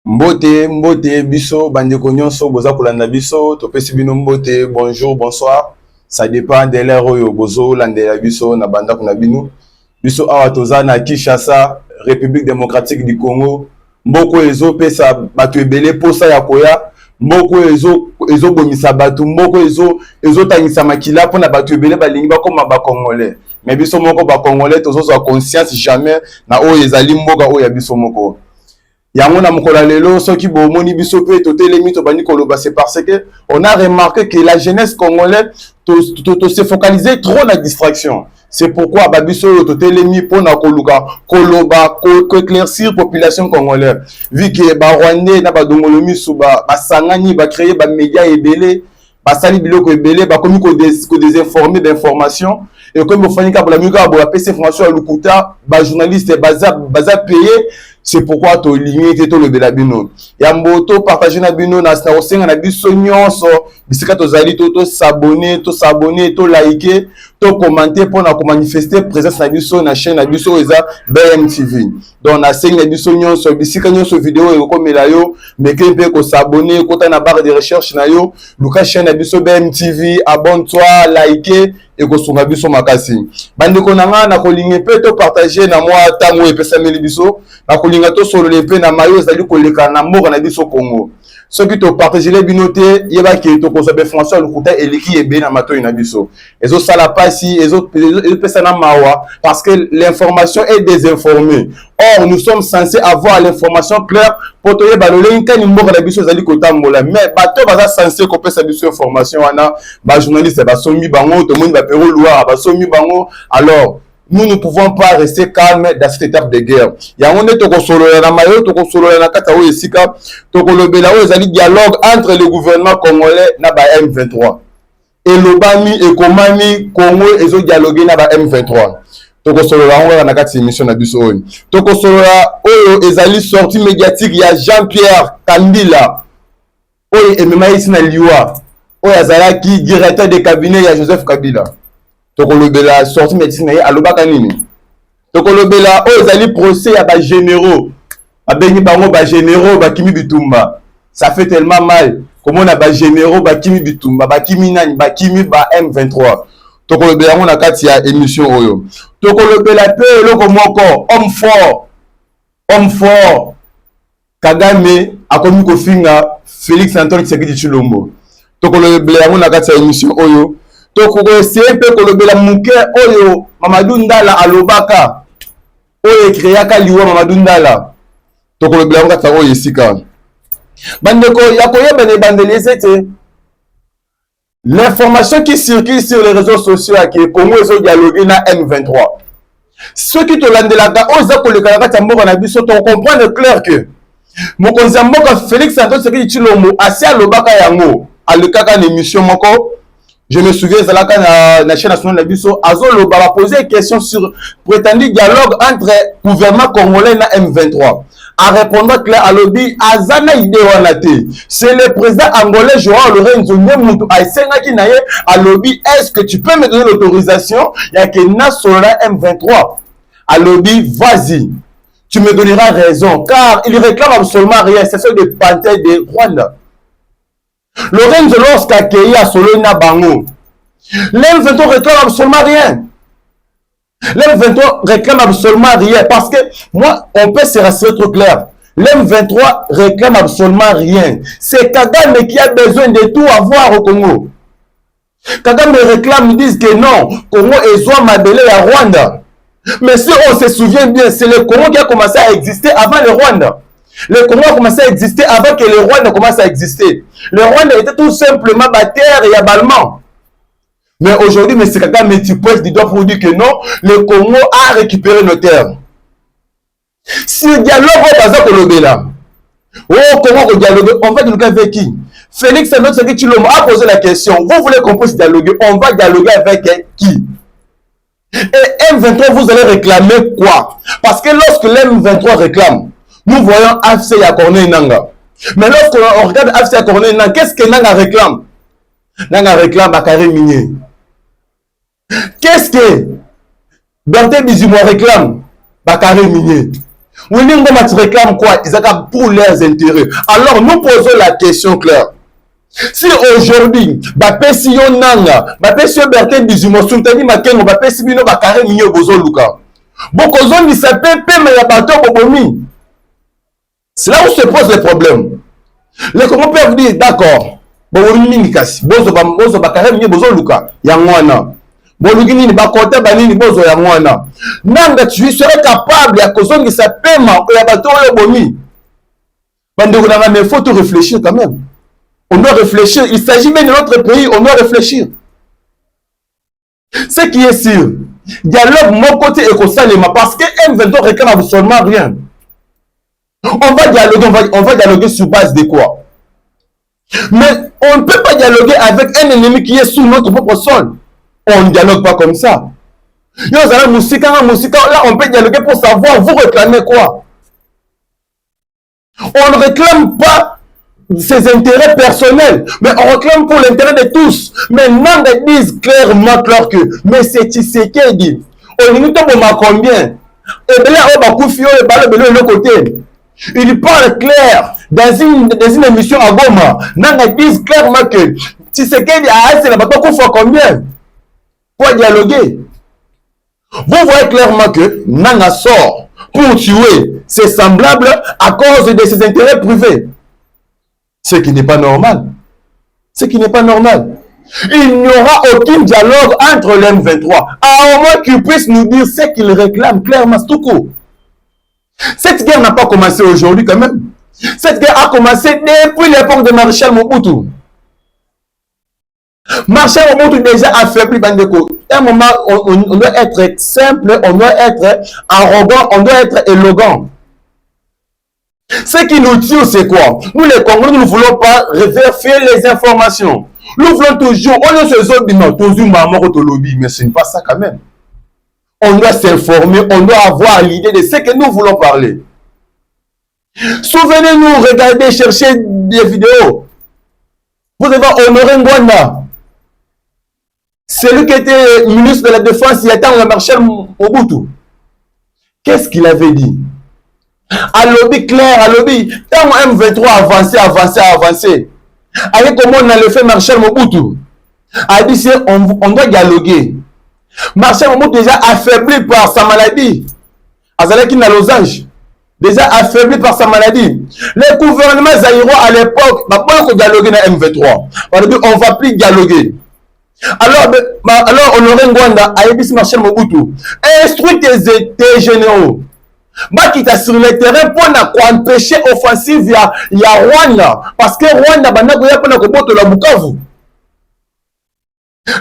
Mbote, mbote, biso, bandeko nyonso, boza kolanda biso, topesi bino mbote, bonjour, bonsoir. Ça dépend de l'heure oyo bozo landela biso na banda kuna bino. Biso awa toza na Kinshasa, République démocratique du Congo. Mboko ezo pesa batu ebele posa ya koya. Mboko ezo bomisa batu, mboko ezo tangisa makila pona batu ebele balingi bakoma ba Congolais. Mais biso moko ba Congolais tozo za conscience jamais na oyo ezali mboka oyo ya biso moko. Yango na mukolo lelo soki bomoni biso pe totelemi to bani koloba, c'est parce que on a remarqué que la jeunesse congolaise se focaliser trop na distraction. C'est pourquoi babiso totelemi pona koluka koloba ko éclaircir population congolaise. Vu que ba Rwandais na ba dongolomi suba ba sangani ba créer ba médias ebele ba sali biloko ebele ba komi ko désinformer d'information et comme ofani ka la mika bo PC information à lukuta ba journaliste baza payé. C'est pourquoi to limite to le belabino ya mboto partager na bino na osenga na biso nyonso bisika to zali to s'abonner to liker to commenter pour na ko manifester présence na biso na chaîne na biso eza BMTV. Donc na senga na biso nyonso bisika nyonso vidéo e ko mela yo meke pe ko s'abonner ko ta na barre de recherche na yo luka chaîne na biso BMTV, abonne-toi, liker et ko sunga biso makasi bandeko nanga na kolinga pe to partager na moi tango e pesa meli biso na kolinga to solo le pe na mayo ezali koleka na mboka na biso Congo. Ce qui te partager les binotés yeba ke to ko sabe François Lukuta eleki ebe na mato na biso ezo sala pasi ezo pesa na mawa parce que l'information est désinformée. Or nous sommes censés avoir l'information claire pour te yeba le link ni mboka na biso ezali kotambola, mais bato baza censé ko pesa biso information wana ba journaliste ba somi bango to moni ba pero loire ba somi bango. Alors nous ne pouvons pas rester calmes dans cette étape de guerre. Il y a un moment où solo na mayo to solo na kata o esika to kolobela o ezali dialogue entre le gouvernement congolais na ba M23. Et lobami et komami Congo ezo dialoguer na ba M23. To solo la na kata émission na biso oyo. To solo oyo ezali sortie médiatique ya Jean-Pierre Kambila. Oyo emema ici na liwa. Oyo azalaki directeur de cabinet ya Joseph Kabila. Tokolobela sorti médecine na alobaka nini tokolobela o ezali procès ya ba généraux abengi bango ba généraux bakimi bitumba. Ça fait tellement mal comment na ba généraux bakimi bitumba bakimi nani bakimi ba M23. Tokolobela ngo na kati ya émission oyo tokolobela pe eloko moko homme fort Kagame akomi kofinga Félix Antoine Tshisekedi Tshilombo. Tokolobela ngo na kati ya émission oyo toko essayer pe kolobela muke oyo Mamadou Ndala alobaka oyo créaka liwa Mamadou Ndala tokolobela ngata oyo esika bandeko ya koyeba ne bandelezete l'information qui circule sur les réseaux sociaux à que Congo ezo dialoguer na M23 ceux qui te landelaka oza koleka na kati mboka na biso to comprendre clair que mokonzi mboka Félix Antoine Tshisekedi Tshilombo asi alobaka yango alekaka na émission moko. Je me souviens, c'est là quand la chaîne nationale de Bisso, Azolo va poser une question sur prétendu dialogue entre le gouvernement congolais et M23. À répondre clair à l'objet, Azana Idewanate, c'est le président angolais Joao Lorenzo Nyemutu Aïsenga qui n'a à l'objet, est-ce que tu peux me donner l'autorisation? Il y a que Nasola M23. À l'objet, vas-y, tu me donneras raison, car il réclame absolument rien, c'est ça des panthères de Rwanda. Lorenzo lorsqu'accueilli à Solona Bango, l'M23 réclame absolument rien. L'M23 réclame absolument rien parce que moi, on peut se rassurer trop clair. L'M23 réclame absolument rien. C'est Kagame qui a besoin de tout avoir au Congo. Kagame réclame, ils disent que non, Congo est soit Mabele à Rwanda. Mais si on se souvient bien, c'est le Congo qui a commencé à exister avant le Rwanda. Le Congo a commencé à exister avant que le Rwanda commence à exister. Le Rwanda était tout simplement terre et abalement. Mais aujourd'hui, M. Kagame multiplie du doigt pour dire que non, le Congo a récupéré nos terres. Si le dialogue est basé sur le Béla, oh, Congo dialogue, on va dialoguer avec qui? Félix Antoine Tshisekedi Tshilombo a posé la question. Vous voulez qu'on puisse dialoguer? On va dialoguer avec qui? Et M23, vous allez réclamer quoi? Parce que lorsque l'M23 réclame, nous voyons AFC à Corneille Nanga. Mais lorsqu'on regarde AFC à Corneille Nanga, qu'est-ce que Nanga réclame? Nanga réclame Bakary Minier. Qu'est-ce que Berthe Bizimou réclame? Bakary Minier. Winnie Ngoma, tu réclames quoi? Ils ont pour leurs intérêts. Alors, nous posons la question claire. Si aujourd'hui, bapesi yo nanga, bapesi yo Bertin Bizumo, Sultani Makengo, bapesi bino bakare minyo bozo luka. Bokozo ni sape pe me ya bato bobomi. C'est là où se pose le problème. Les Congolais peuvent dire, d'accord, bon, bozo bakare minyo bozo luka, yangwana. Bolugini ba côté banini bozo yangwana. Nanga tu serais capable ya kozongi sa pema ya bato yo bomi. Bande kuna mais faut tout réfléchir quand même. On doit réfléchir. Il s'agit même de notre pays, on doit réfléchir. Ce qui est sûr, dialogue mon côté et Salema parce que M22 réclame absolument rien. On va dialoguer sur base de quoi? Mais on ne peut pas dialoguer avec un ennemi qui est sous notre propre sol. On ne dialogue pas comme ça. Là, on peut dialoguer pour savoir vous réclamez quoi. On ne réclame pas ses intérêts personnels, mais on réclame pour l'intérêt de tous. Mais non, ils disent clairement que mais c'est Tshisekedi. On limite combien? Et bien là, on va confier le côté. Il parle clair dans une émission à Goma. Non, ils disent clairement que Tshisekedi a assez de combien pour dialoguer. Vous voyez clairement que Nanga sort pour tuer ses semblables à cause de ses intérêts privés. Ce qui n'est pas normal. Ce qui n'est pas normal. Il n'y aura aucun dialogue entre l'M23. À au moins qu'ils puissent nous dire ce qu'ils réclament clairement. C'est tout court. Cette guerre n'a pas commencé aujourd'hui quand même. Cette guerre a commencé depuis l'époque de Maréchal Mobutu. Maréchal Mobutu déjà affaibli Bandeko. À un moment, on doit être simple, on doit être arrogant, on doit être élégant. Ce qui nous tue, c'est quoi? Nous les Congolais, nous ne voulons pas vérifier les informations. Nous voulons toujours, on est ces autres, non, toujours maman au lobby, mais ce n'est pas ça quand même. On doit s'informer, on doit avoir l'idée de ce que nous voulons parler. Souvenez-nous, regardez, cherchez des vidéos. Vous avez honoré Ngwanda. Celui qui était ministre de la Défense, il était en Marshal Mobutu. Qu'est-ce qu'il avait dit? À lobby clair, à lobby, tant M23 avancé. Avec comment on a le fait Marshal Mobutu. A dit on doit dialoguer. Marshal Mobutu déjà affaibli par sa maladie. Azalaki na losange. Déjà affaibli par sa maladie. Le gouvernement zaïrois à l'époque, on dialoguer na M23. On a dit on va plus dialoguer. Alors Honoré Ngwanda a dit Marshal Mobutu. Instruit tes généraux. Qui t'a sur le terrain pour empêcher offensive il y a Rwanda parce que Rwanda la Bukavu.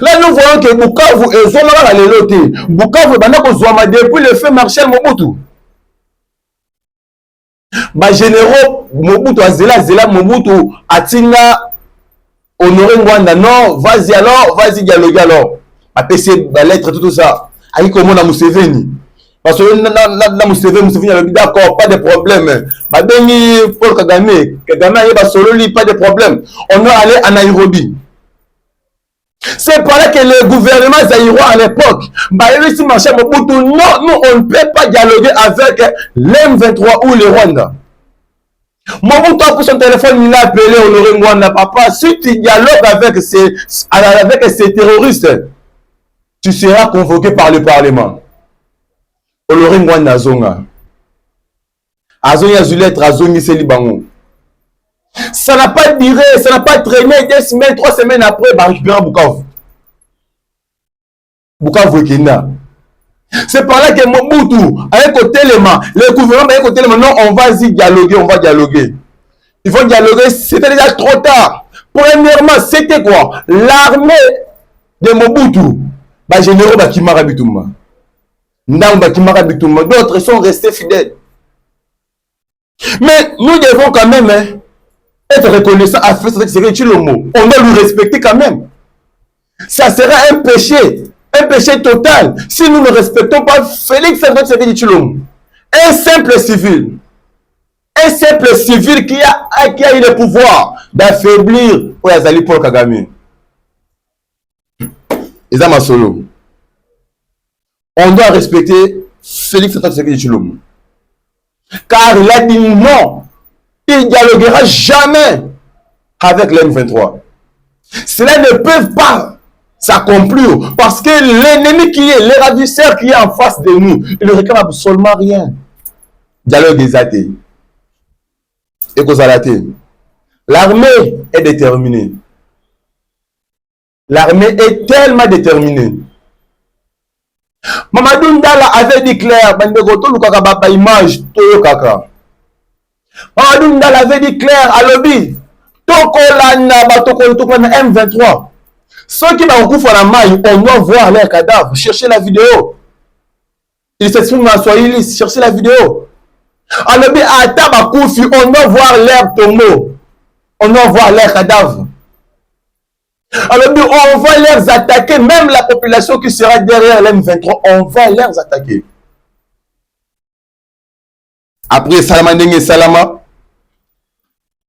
Là nous voyons que Bukavu est zone à l'éloté. Bukavu depuis le fait Marshal Mobutu. Généraux Mobutu Azela Mobutu Atinga Honoré Ngwanda non vas-y dialogue alors. A PC la lettre tout ça. Aïe comment na Museveni. Parce que là, Museveni, d'accord, pas de problème. Paul Kagame, pas de problème. On doit aller à Nairobi. C'est par là que le gouvernement zaïrois à l'époque, non, nous, on ne peut pas dialoguer avec l'M23 ou le Rwanda. Mobutu a pris son téléphone, il a appelé Honoré Ngwanda, papa, si tu dialogues avec ces terroristes, tu seras convoqué par le Parlement. Honoré Ngwanda Azonga. Azonga Zuletre, Azongi Selibango. Ça n'a pas duré, ça n'a pas traîné 2 semaines, 3 semaines après, bah, récupérer Bukavu. Bukavu Kenda. C'est par là que Mobutu, avec côté l'élément, le gouvernement, avec côté l'élément, non, on va y dialoguer, on va dialoguer. Il faut dialoguer, c'était déjà trop tard. Premièrement, c'était quoi? L'armée de Mobutu, bah, généraux, bah, Kimara Bitumba. D'autres sont restés fidèles. Mais nous devons quand même être reconnaissants à faire le mot. On doit lui respecter quand même. Ça sera un péché total si nous ne respectons pas Félix Tshisekedi Tshilombo. Un simple civil qui a eu le pouvoir d'affaiblir Oyazali Paul Kagame. Ezama Solo. On doit respecter Félix Tshisekedi Tshilombo. Car il a dit non. Il ne dialoguera jamais avec l'M23. Cela ne peut pas s'accomplir parce que l'ennemi qui est, le ravisseur qui est en face de nous, il ne réclame absolument rien. Dialogue des athées. Et l'armée est déterminée. L'armée est tellement déterminée. Mamadou Ndala avait dit clair, image, Mamadou Ndala avait dit clair à l'objet. M23. Ceux qui n'ont pas la maille, on doit voir leurs cadavres. Cherchez la vidéo. Ils s'expriment en Swahili, cherchez la vidéo. Alors, on doit voir leurs tombeaux. On doit voir leurs cadavres. Alors, on va les attaquer. Même la population qui sera derrière l'M23, on va les attaquer. Après, Salama Ndenge Salama.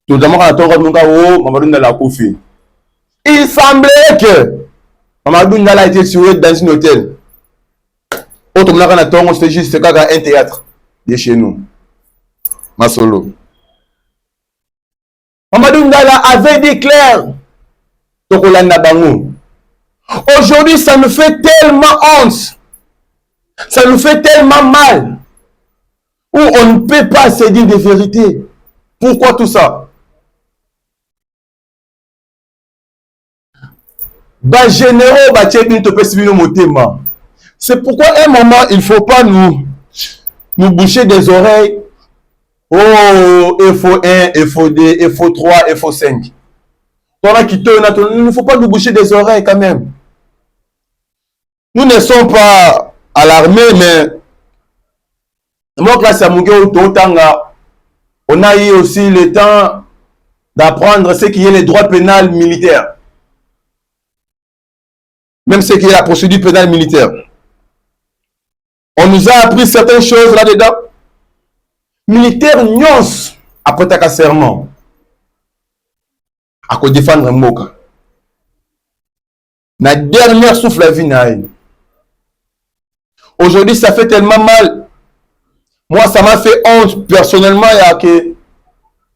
Tout d'abord, il semblait que Mamadou Ndala était tué dans un hôtel. Autre monde, c'était juste un théâtre de chez nous. Masolo. Mamadou Ndala avait dit clair. Aujourd'hui, ça nous fait tellement honte. Ça nous fait tellement mal. Où on ne peut pas se dire des vérités. Pourquoi tout ça? C'est pourquoi à un moment, il ne faut pas nous boucher des oreilles. Oh, FO1, FO2, FO3, FO5. Il ne faut pas nous boucher des oreilles quand même. Nous ne sommes pas à l'armée, mais on a eu aussi le temps d'apprendre ce qui est le droit pénal militaire. Même ce qui est la procédure pénale militaire. On nous a appris certaines choses là-dedans. Militaire nyons après ta serment. À quoi défendre Moka. La dernière souffle la vie n'a. Aujourd'hui, ça fait tellement mal. Moi, ça m'a fait honte personnellement. Il y a que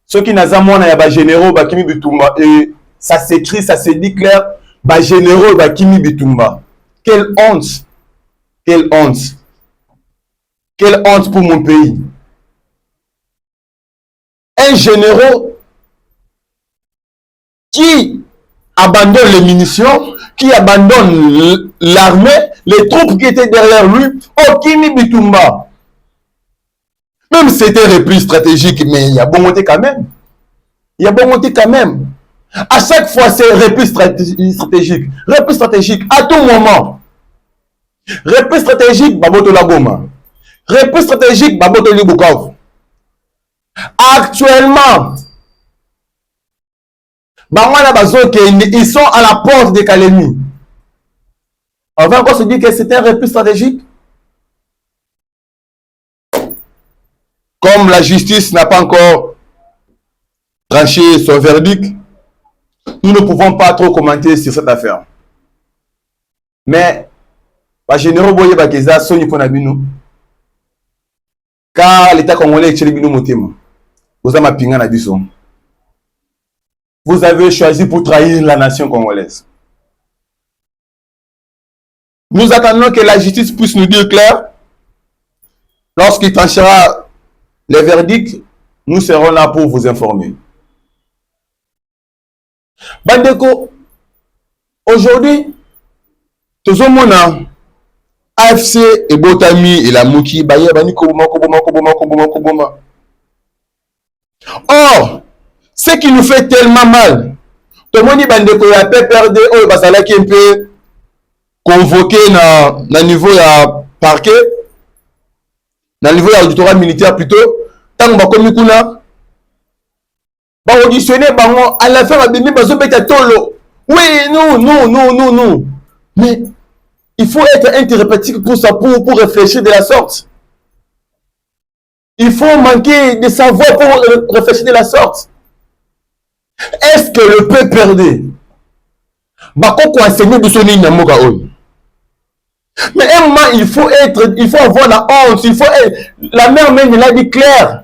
ceux qui n'ont pas il y a généraux, Bakimi Bitumba. Et ça s'écrit, ça se dit clair. Généraux, Bakimi Bitumba. Quelle honte. Quelle honte. Quelle honte pour mon pays. Un général qui abandonne les munitions, qui abandonne l'armée, les troupes qui étaient derrière lui, au Kimi Bitumba. Même si c'était repris stratégique, mais il y a bon monté quand même. Il y a bon monté quand même. À chaque fois, c'est repris stratégique. Repris stratégique, à tout moment. Repris stratégique, Baboto Lagoma. Repris stratégique, Baboto Libukav. Actuellement, ils sont à la porte de Kalemi. On va encore se dire que c'est un repli stratégique. Comme la justice n'a pas encore tranché son verdict, nous ne pouvons pas trop commenter sur cette affaire. Mais, les généraux Boye Bakeza sont Niponabino. Car l'État congolais est Tchelibino Motema. Vous avez pinga na biso. Vous avez choisi pour trahir la nation congolaise. Nous attendons que la justice puisse nous dire clair. Lorsqu'il tranchera les verdicts, nous serons là pour vous informer. Bandeko, aujourd'hui, tout le monde AFC et Botami et la Mouki, Baye, Bani, Koboma. Or, ce qui nous fait tellement mal, tout le monde dit Bandeko, il a perdu, oh, Basala qui est un peu convoqué dans le niveau de parquet, dans le niveau de l'auditorat militaire plutôt, tant que Bakomi Kuna, va auditionner, à la fin, Babimi, Tolo. Oui, nous. Mais il faut être interprétatif pour ça, pour réfléchir de la sorte. Il faut manquer de savoir pour réfléchir de la sorte. Est-ce que le peuple perdait? Bako enseigner de son Namoka Oy. Mais à un moment, il faut avoir la honte, la mère même, il a dit clair.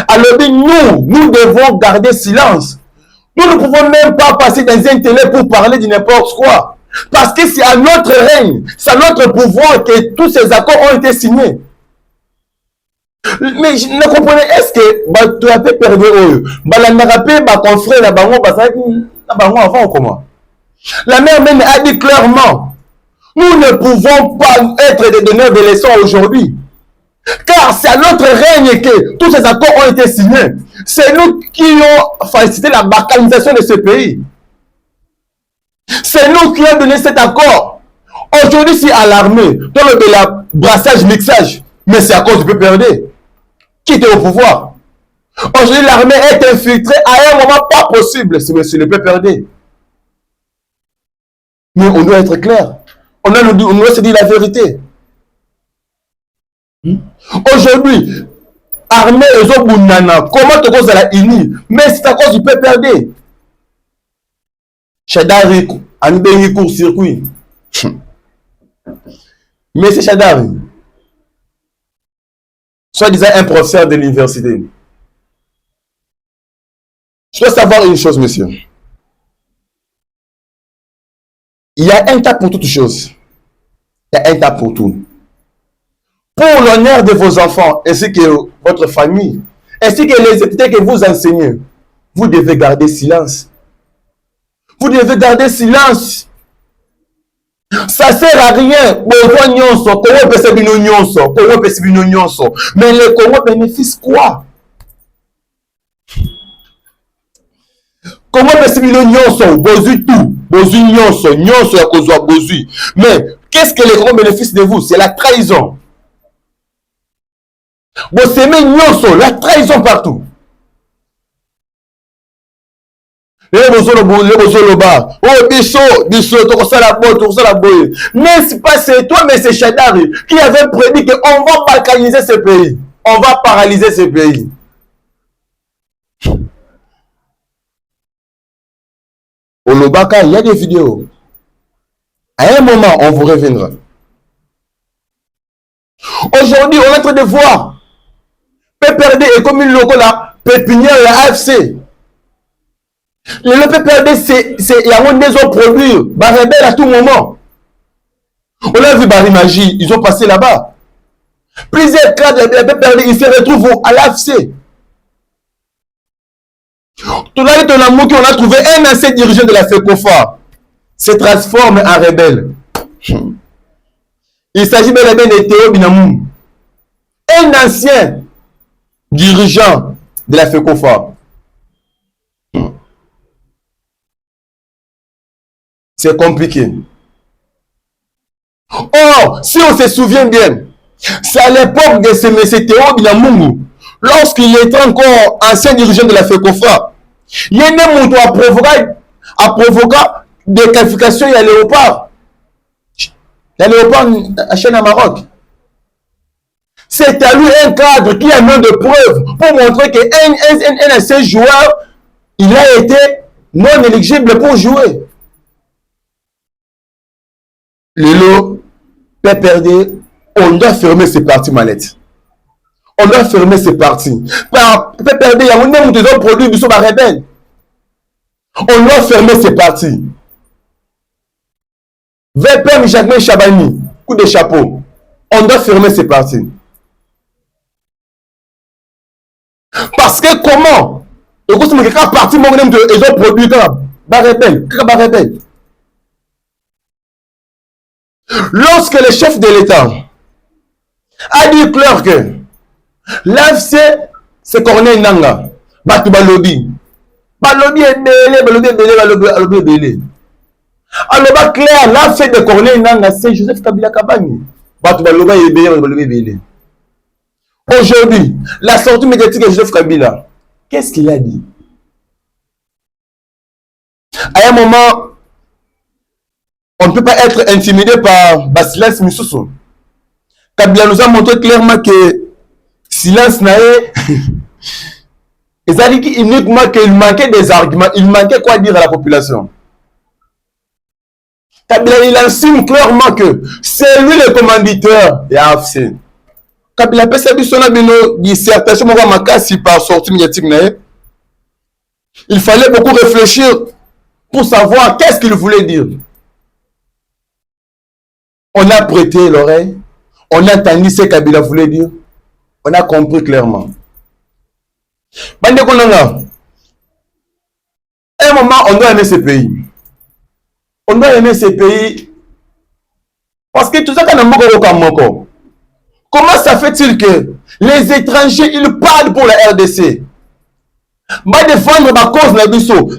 Alors, nous devons garder silence. Nous ne pouvons même pas passer dans un télé pour parler de n'importe quoi. Parce que c'est à notre règne, c'est à notre pouvoir que tous ces accords ont été signés. Mais je ne comprenais, est-ce que tu as fait perdre eux? Ton frère, avant comment? La mère même a dit clairement, nous ne pouvons pas être des donneurs de leçons aujourd'hui. Car c'est à notre règne que tous ces accords ont été signés. C'est nous qui ont facilité la balkanisation de ce pays. C'est nous qui avons donné cet accord. Aujourd'hui, c'est à l'armée, dans le de la brassage, mixage, mais c'est à cause du PPRD qui était au pouvoir. Aujourd'hui, l'armée est infiltrée à un moment pas possible, c'est le PPRD. Mais on doit être clair. On doit se dire la vérité. Aujourd'hui, armée et Bunana, comment te cause la INI? Mais c'est à cause du PPRD. Chadari, Anbeni court-circuit. Mais c'est Chadari, soi-disant un professeur de l'université. Je dois savoir une chose, monsieur. Il y a un tas pour toutes choses. Il y a un tas pour tout. Pour l'honneur de vos enfants, ainsi que votre famille, ainsi que les entités que vous enseignez, vous devez garder silence. Vous devez garder silence. Ça sert à rien. Mais le Congo bénéficie quoi? Comment besoin tout, mais qu'est-ce que les Congo bénéficient de vous? C'est la trahison. Vous aimez la trahison partout. Mais c'est pas c'est toi, mais c'est Chadari qui avait prédit qu'on va balkaniser ce pays. On va paralyser ce pays. Au Lobaka, il y a des vidéos. À un moment, on vous reviendra. Aujourd'hui, on est en train de voir PPRD est comme une logo là, pépinière la AFC. Le PPRD, c'est il y a des autres produits, rebelle à tout moment. On a vu Barimagie, ils ont passé là-bas. Plusieurs cadres de PPRD, ils se retrouvent à l'AFC. Tout là, on a trouvé un ancien dirigeant de la FECOFA se transforme en rebelle. Il s'agit bel et bien de Théo Binamou, un ancien dirigeant de la FECOFA. C'est compliqué. Or, si on se souvient bien, c'est à l'époque de ce M. Théo Binamou, lorsqu'il était encore ancien dirigeant de la FECOFA, il y a un monde à provoquer des qualifications à Léopard. Il y a Léopard à Chine à Maroc. C'est à lui un cadre qui a mis de preuves pour montrer qu'un ancien joueur, il a été non éligible pour jouer. Le lot peut perdre, on doit fermer ces parties mallettes. On doit fermer ces parties. Peut perdre, il y a un des autres produits qui sont rebelles. On doit fermer ces parties. VPM Jacques Chabani, coup de chapeau. On doit fermer ces parties. Parce que comment? Partie mon de les autres produits rebelles. Lorsque le chef de l'État a dit clair que l'AFC c'est Corneille Nanga, Batu Balobi. Balobi est belé. Alors, clair, l'AFC de Corneille Nanga, c'est Joseph Kabila Kabani. Batu Balobi est belé. Aujourd'hui, la sortie médiatique de Joseph Kabila, qu'est-ce qu'il a dit? À un moment, on ne peut pas être intimidé par Basilas Missoussou. Kabila nous a montré clairement que silence n'a et ça dit uniquement qu'il manquait des arguments, il manquait quoi dire à la population. Kabila, il assume clairement que c'est lui le commanditaire de AFC. Kabila peut se dire une dissertation par sortie médiatique. Il fallait beaucoup réfléchir pour savoir qu'est-ce qu'il voulait dire. On a prêté l'oreille, on a entendu ce que Kabila voulait dire, on a compris clairement. Bande Konanga, à un moment, on doit aimer ce pays. On doit aimer ce pays parce que tout ça, comment ça fait-il que les étrangers, ils parlent pour la RDC? Va défendre ma cause,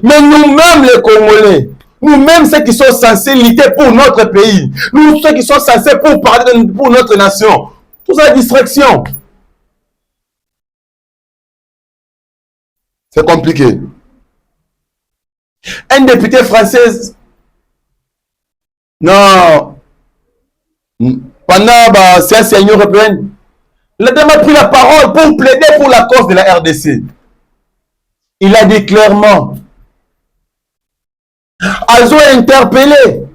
mais nous-mêmes les Congolais, nous-mêmes ceux qui sont censés lutter pour notre pays, nous ceux qui sont censés pour parler pour notre nation, tout ça distraction. C'est compliqué. Un député français, non, pendant la séance de l'Union européenne, il a pris la parole pour plaider pour la cause de la RDC. Il a dit clairement, ils ont interpellé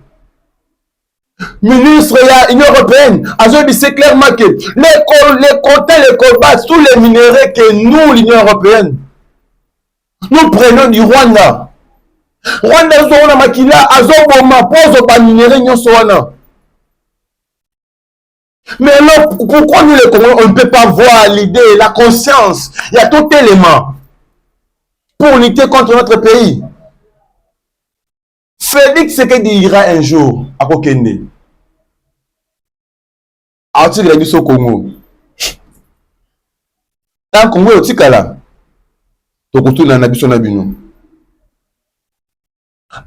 ministre de l'Union européenne, ils ont dit clairement que les comptes, les combats, tous les minéraux que nous, l'Union européenne, nous prenons du Rwanda. Rwanda, ils ont makila, ils ont pose pas minéraux, mais alors, pourquoi nous les Congolais, on ne peut pas voir l'idée, la conscience, il y a tout élément pour lutter contre notre pays. Félix Tshisekedi ira un jour à Kokende. À partir de la mission au Congo. Tant Congo est au Tikala, Tokoto na Nabiso Nabino.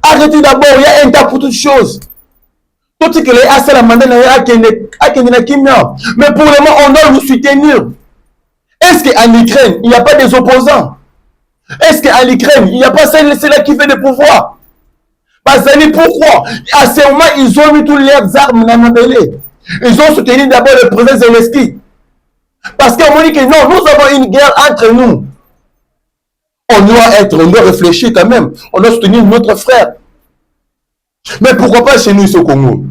Arrêtez d'abord, il y a un tas pour toutes choses. Tout ce que les assez la mandane à Kimia. Mais pour le moment, on doit nous soutenir. Est-ce qu'en Ukraine, il n'y a pas des opposants? Est-ce qu'en Ukraine, il n'y a pas celle-là qui fait le pouvoir? Parce que pourquoi? À ce moment, ils ont mis toutes leurs armes dans la mêlée. Ils ont soutenu d'abord le président Zelensky. Parce qu'on dit que non, nous avons une guerre entre nous. On doit réfléchir quand même. On doit soutenir notre frère. Mais pourquoi pas chez nous ici au Congo?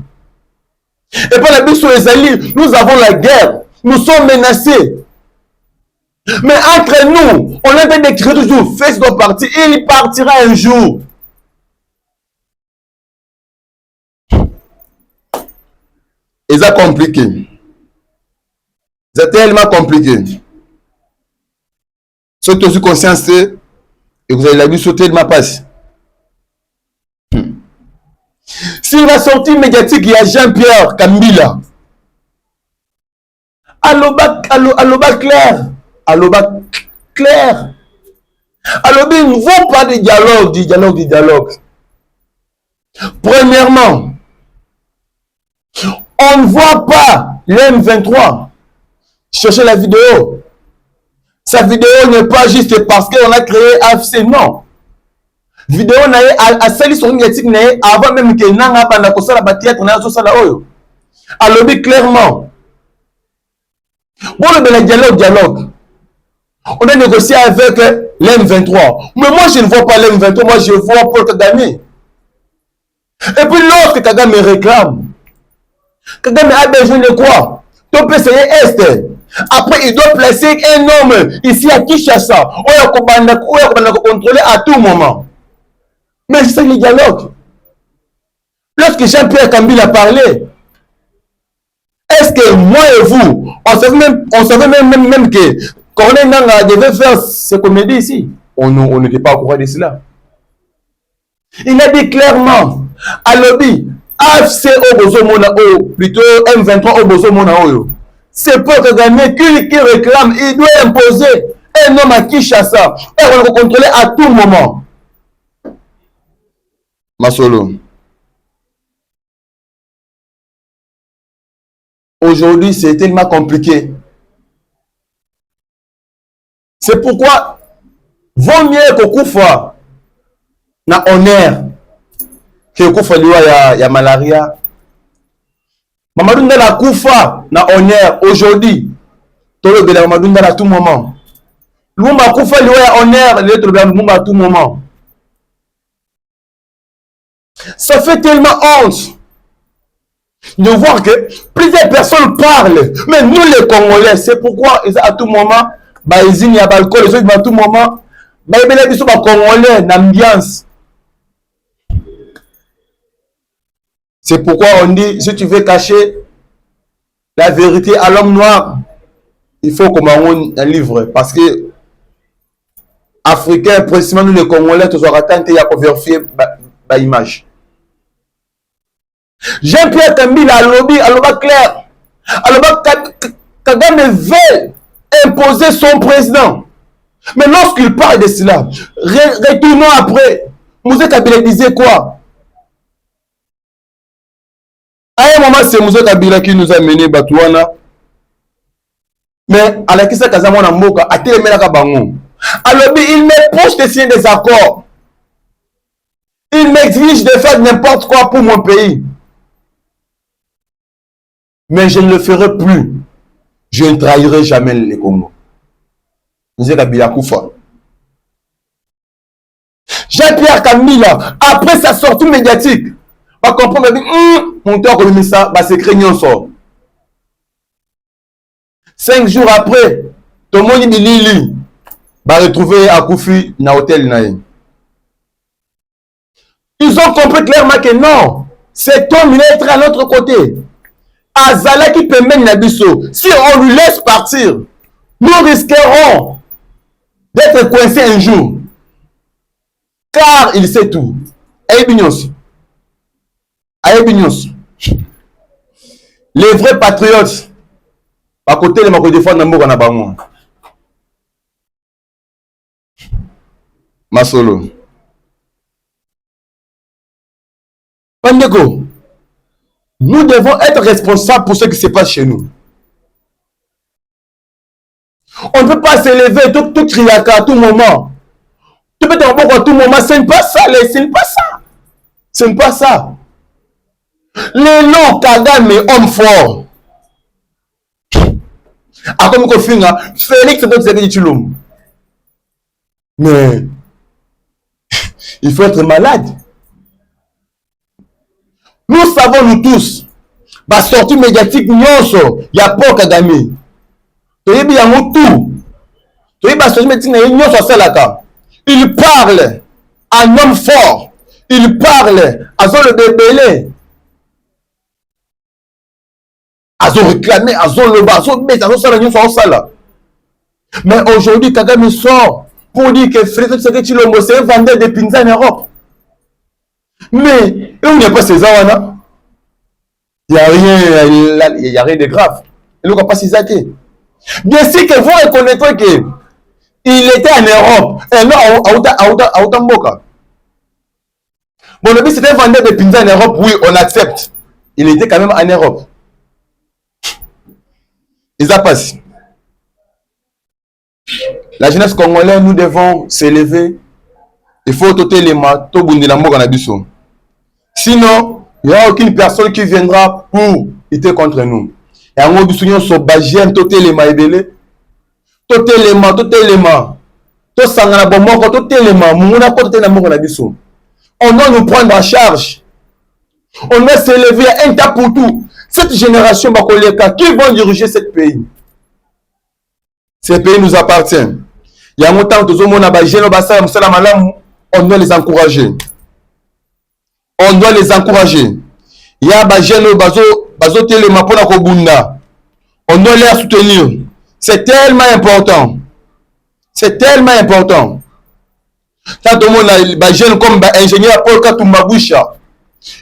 Et par la bise sur les alliés, nous avons la guerre. Nous sommes menacés. Mais entre nous, on a d'écrire toujours, Félix doit partir, il partira un jour. Et c'est compliqué. C'est tellement compliqué. Soyez aussi conscients et vous avez la vie sauter de ma passe. S'il va sortir médiatique, il y a Jean-Pierre Kambila. Alloba clair. Alloba clair. Alors, il ne faut pas de dialogue. Premièrement, on ne voit pas l'M23. Cherchez la vidéo. Sa vidéo n'est pas juste parce qu'on a créé AFC, non. Vidéo a sali sur médiatique avant même que nanga banda ko sala batiatre na so sala oyo. Alobi clairement. Bon le dialogue. On a négocié avec l'M23. Mais moi je ne vois pas l'M23, moi je vois Paul Kagame. Et puis lorsque Kagame réclame, Kagame a besoin de quoi? Tu peux essayer Est. Après il doit placer un homme ici à Kinshasa. On va contrôler à tout moment. Mais c'est le dialogue. Lorsque Jean-Pierre Kambila a parlé, est-ce que moi et vous, on savait même que Corneille Nanga devait faire ce comédie ici? On n'était pas au courant de cela. Il a dit clairement, à lobby, AFC Obozomona, plutôt M23 Obozomona, c'est pour Kagame qui réclame, il doit imposer un homme à Kinshasa et on va contrôler à tout moment. Masolo. Aujourd'hui, c'est tellement compliqué. C'est pourquoi vaut mieux que Koufa na honneur que Koufa liwa ya malaria. Mamadou Ndala Koufa na honneur aujourd'hui. Tolo bela Mamadou Ndala à tout moment. Lumumba Koufa liwa ya honneur, l'autre bela Lumumba à tout moment. Ça fait tellement honte de voir que plusieurs personnes parlent. Mais nous, les Congolais, c'est pourquoi à tout moment, il y a balcon, les autres, à tout moment, il y a des Congolais, l'ambiance. C'est pourquoi on dit, si tu veux cacher la vérité à l'homme noir, il faut qu'on un livre. Parce que Africains, précisément nous les Congolais, tous aura tenté à vérifier l'image. Jean-Pierre Kabila a lobby, à l'oba clair, à l'oba Kagame veut imposer son président. Mais lorsqu'il parle de cela, retournons après. Moussa Kabila disait quoi? À un moment, c'est Moussa Kabila qui nous a mené Batouana. Mais à la question Kazamona Moka, à Téléménaka Bango. Alors, il me pousse de signer des accords. Il m'exige de faire n'importe quoi pour mon pays. Mais je ne le ferai plus. Je ne trahirai jamais les Congo. Jean-Pierre Kabila, après sa sortie médiatique, va comprendre, mon temps comme ça, c'est craignant sort. 5 jours après, tout le monde Bilili va retrouver Akoufi dans l'hôtel Naïm. Ils ont compris clairement que non, cet homme il est à l'autre côté. Azala qui peut mener Nabiso. Si on lui laisse partir, nous risquerons d'être coincés un jour. Car il sait tout. Aïbignos. Les vrais patriotes, à côté de ma défendre Nambo Ganabamo. Masolo. Pandeko. Nous devons être responsables pour ce qui se passe chez nous. On ne peut pas s'élever tout crier à tout moment. Tu peux te rendre à tout moment. Ce n'est pas ça. Ce n'est pas ça. Ce n'est pas ça. Les noms Kagame, homme fort. A comme Kofinga, Félix est Chilom. Mais il faut être malade. Nous savons, nous tous, la sortie médiatique, il y a pas Kagame. Il y a tout. Il parle à un homme fort. Il parle à son bébé. À son réclamé, à son loba, à son bête, à son salaire. Mais aujourd'hui, Kagame sort pour dire que Frédéric Tshisekedi c'est un vendeur de pizza en Europe. Mais il n'y a pas ces gens-là. Il n'y a rien de grave. Il n'y a pas ces athées. Bien sûr que vous reconnaîtrez qu'il était en Europe. Et non, à Outamboka. Bon, le but c'était un vendeur de pizza en Europe. Oui, on accepte. Il était quand même en Europe. Ils ont passé. La jeunesse congolaise, nous devons s'élever. Il faut ôter les mains. Sinon, il n'y aura aucune personne qui viendra pour lutter contre nous. Et en gros, nous sommes bagés, ôter les mains ébélés. Ôter les mains, ôter les mains. On doit nous prendre en charge. On doit s'élever à un tas pour tout. Cette génération qui vont diriger ce pays. Ce pays nous appartient. Il y a longtemps que on doit les encourager. On doit les encourager. Il y a des jeunes on doit les soutenir. C'est tellement important. C'est tellement important. Quand on a des jeunes comme l'ingénieur Paul Katumbaboucha,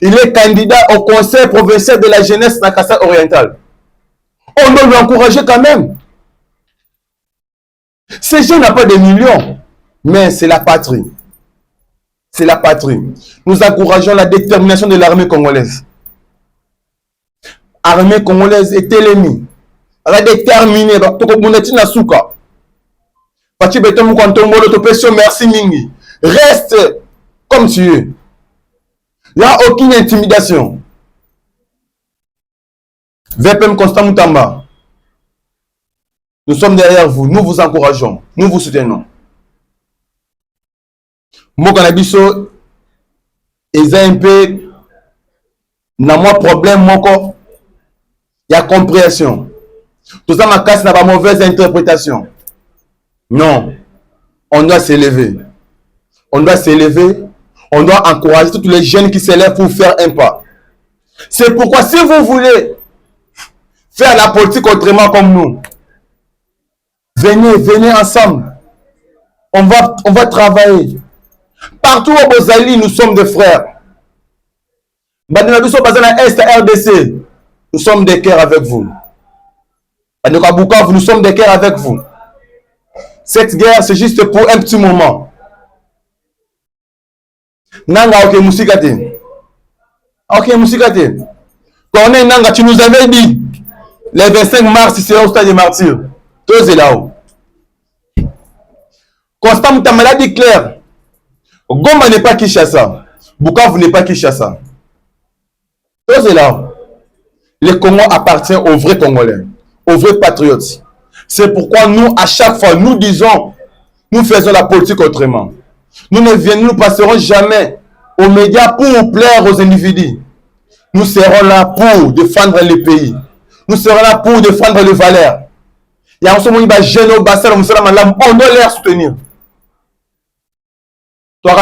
il est candidat au conseil provincial de la jeunesse dans Kassai oriental. On doit l'encourager quand même. Ces jeunes n'ont pas de millions, mais c'est la patrie. C'est la patrie. Nous encourageons la détermination de l'armée congolaise. L'armée congolaise est l'ennemi. Elle est déterminée. Merci Mingi. Reste comme tu es. Il n'y a aucune intimidation. VPM Constant Moutamba. Nous sommes derrière vous. Nous vous encourageons. Nous vous soutenons. Mokanabiso, Eza un peu na moi problème moko ya compréhension. Tout ça ma casse n'a pas mauvaise interprétation. Non, on doit s'élever. On doit s'élever. On doit encourager tous les jeunes qui s'élèvent pour faire un pas. C'est pourquoi si vous voulez faire la politique autrement comme nous, venez ensemble. On va travailler. Partout au Bozali, nous sommes des frères. RDC, nous sommes des cœurs avec vous. Nous sommes des cœurs avec vous. Cette guerre, c'est juste pour un petit moment. Nanga, ok, Moussikate. Ok, Moussikate. Corneille Nanga, tu nous avais dit, le 25 mars, c'est au stade des martyrs. Tous est là-haut. Constant, ta maladie claire. Goma n'est pas Kinshasa. Bukavu n'est pas Kinshasa. Tous est là. Le Congo appartient aux vrais Congolais, aux vrais patriotes. C'est pourquoi nous, à chaque fois, nous disons, nous faisons la politique autrement. Nous ne passerons jamais aux médias pour plaire aux individus. Nous serons là pour défendre le pays. Nous serons là pour défendre les valeurs. Il y a un moment où on doit les soutenir. Toi,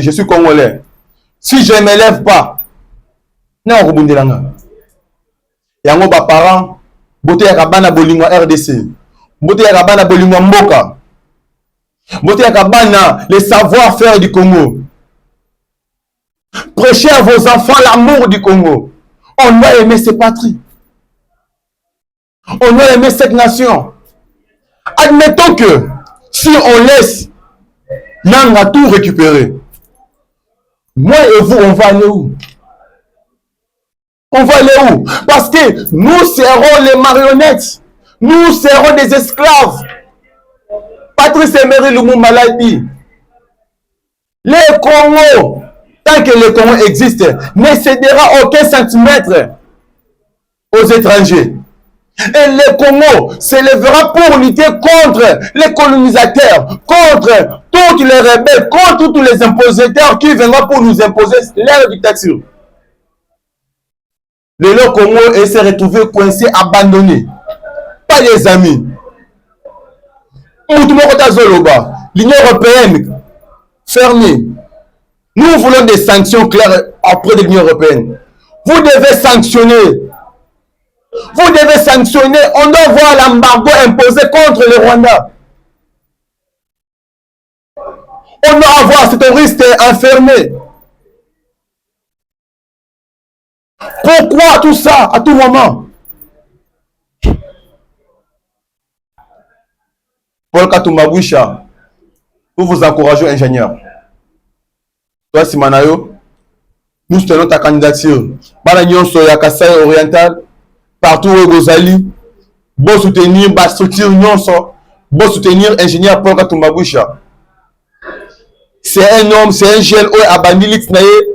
je suis congolais. Si je ne m'élève pas, il y a un parent, boté yakabana bolingwa RDC, boté yakabana bolingwa mboka, boté yakabana les savoir-faire du Congo. Prêchez à vos enfants l'amour du Congo. On doit aimer ces patries. On doit aimer cette nation. Admettons que si on laisse Nanga tout récupérer, moi et vous, on va aller où? On va aller où? Parce que nous serons les marionnettes. Nous serons des esclaves. Patrice Emery Lumumba l'a dit. Le Congo, tant que le Congo existe, ne cédera aucun centimètre aux étrangers. Et le Congo s'élèvera pour lutter contre les colonisateurs, contre tous les rebelles, contre tous les impositeurs qui viendront pour nous imposer leur dictature. Le Congo s'est retrouvé coincé, abandonné. Pas les amis. L'Union européenne fermée. Nous voulons des sanctions claires auprès de l'Union européenne. Vous devez sanctionner. Vous devez sanctionner. On doit voir l'embargo imposé contre le Rwanda. On doit avoir ces touristes enfermés. Pourquoi tout ça à tout moment? Paul Katumba Boucha, nous vous encourageons, ingénieur. Toi, Simanayo, nous soutenons ta candidature. Banagnon Soya Kassai Oriental, partout où Gozali, bon soutenir, bah structure Nyonso, bon soutenir ingénieur Paul Katumba Boucha. C'est un homme, c'est un jeune, où Abandi Litnaye.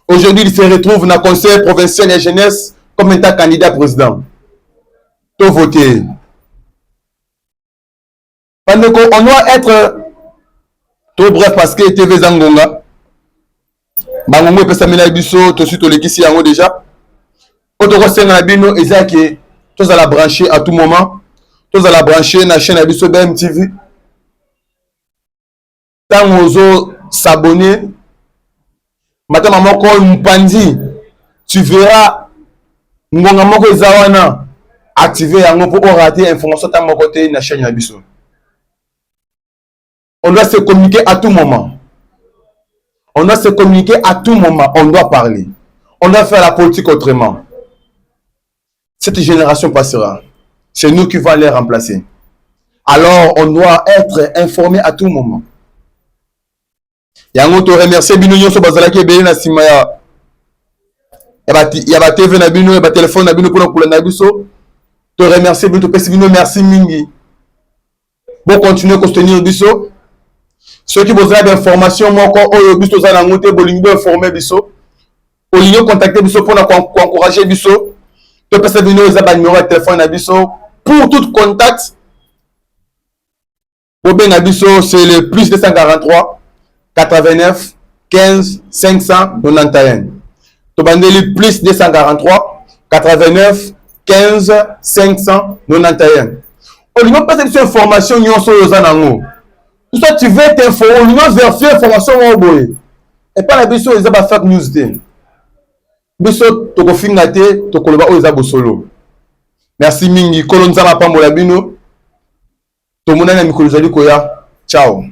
Aujourd'hui, il se retrouve dans le conseil provincial de jeunesse comme étant candidat président. Tout voter. On doit être tout bref parce que TV Zangonga. Bangongo peut s'amener à Bisso, tout de suite, on est déjà. Quand on voit ça, Bino, et ça qui tous à la brancher à tout moment. Tous à la brancher dans la chaîne Abisso BMTV. Tant aux s'abonner, maintenant maman quand Mpandi, tu verras ngonga moko zawana activer yango pour rater information ta mon côté na chaîne Abisso. On doit se communiquer à tout moment. On doit se communiquer à tout moment. On doit parler. On doit faire la politique autrement. Cette génération passera. C'est nous qui allons les remplacer. Alors on doit être informé à tout moment. Yango to remercier bino nyonso bazalaki ebele na sima ya ba TV na bino ba téléphone na bino pour kolanda biso. To remercier bino to pesi bino merci mingi. Bon continuer à soutenir biso. Ceux qui besoin d'informations moko oyo biso za na ngote bolingo informer biso. Olingo contacter biso pour encourager biso. To pesi bino za ba numéro de téléphone na biso Pour tout contact, Bobé Nabiso, c'est le plus 243 89 15 591. Tobandeli plus 243 89 15 591. On lui pas cette information nous sur les anango. Soit tu veux t'informer, on lui vérifier information au boy. Et pas la biso ils a fake news din. Biso to ko finga te to ko loba o za bosolo. Merci mingi kolonza na pambola bino. To mona na mikolo zali koya. Ciao.